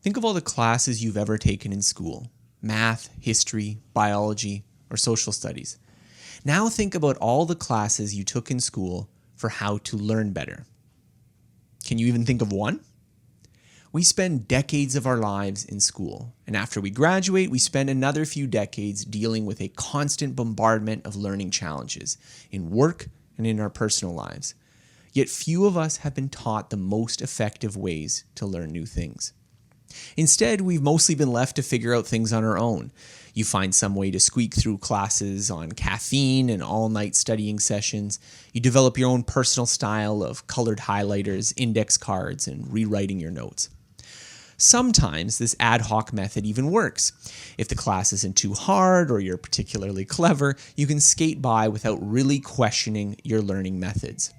Think of all the classes you've ever taken in school: math, history, biology, or social studies. Now think about all the classes you took in school for how to learn better. Can you even think of one? We spend decades of our lives in school, and after we graduate, we spend another few decades dealing with a constant bombardment of learning challenges in work and in our personal lives. Yet few of us have been taught the most effective ways to learn new things. Instead, we've mostly been left to figure out things on our own. You find some way to squeak through classes on caffeine and all-night studying sessions. You develop your own personal style of colored highlighters, index cards, and rewriting your notes. Sometimes this ad hoc method even works. If the class isn't too hard or you're particularly clever, you can skate by without really questioning your learning methods.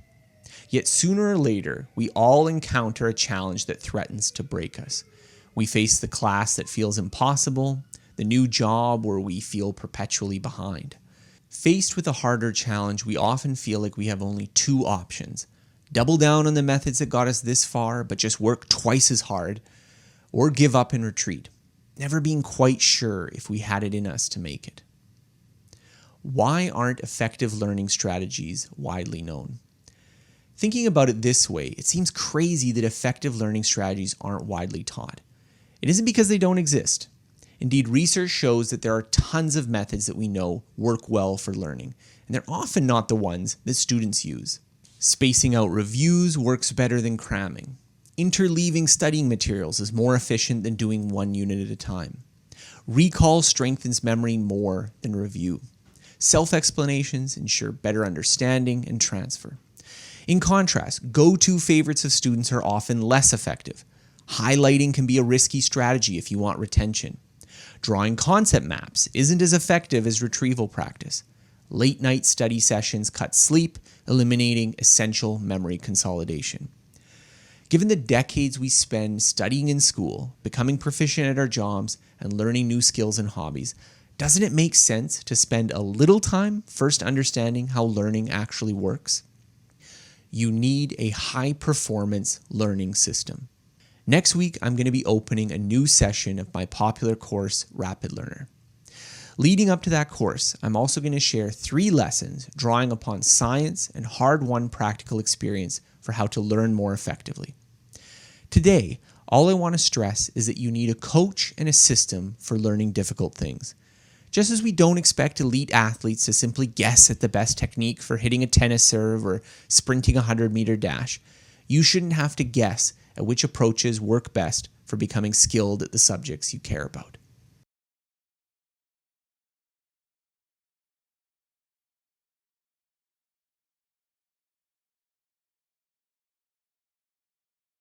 Yet sooner or later, we all encounter a challenge that threatens to break us. We face the class that feels impossible, the new job where we feel perpetually behind. Faced with a harder challenge, we often feel like we have only two options: double down on the methods that got us this far, but just work twice as hard, or give up and retreat, never being quite sure if we had it in us to make it. Why aren't effective learning strategies widely known? Thinking about it this way, it seems crazy that effective learning strategies aren't widely taught. It isn't because they don't exist. Indeed, research shows that there are tons of methods that we know work well for learning, and they're often not the ones that students use. Spacing out reviews works better than cramming. Interleaving studying materials is more efficient than doing one unit at a time. Recall strengthens memory more than review. Self-explanations ensure better understanding and transfer. In contrast, go-to favorites of students are often less effective. Highlighting can be a risky strategy if you want retention. Drawing concept maps isn't as effective as retrieval practice. Late-night study sessions cut sleep, eliminating essential memory consolidation. Given the decades we spend studying in school, becoming proficient at our jobs, and learning new skills and hobbies, doesn't it make sense to spend a little time first understanding how learning actually works? You need a high-performance learning system. Next week, I'm going to be opening a new session of my popular course, Rapid Learner. Leading up to that course, I'm also going to share 3 lessons drawing upon science and hard-won practical experience for how to learn more effectively. Today, all I want to stress is that you need a coach and a system for learning difficult things. Just as we don't expect elite athletes to simply guess at the best technique for hitting a tennis serve or sprinting a 100-meter dash, you shouldn't have to guess at which approaches work best for becoming skilled at the subjects you care about.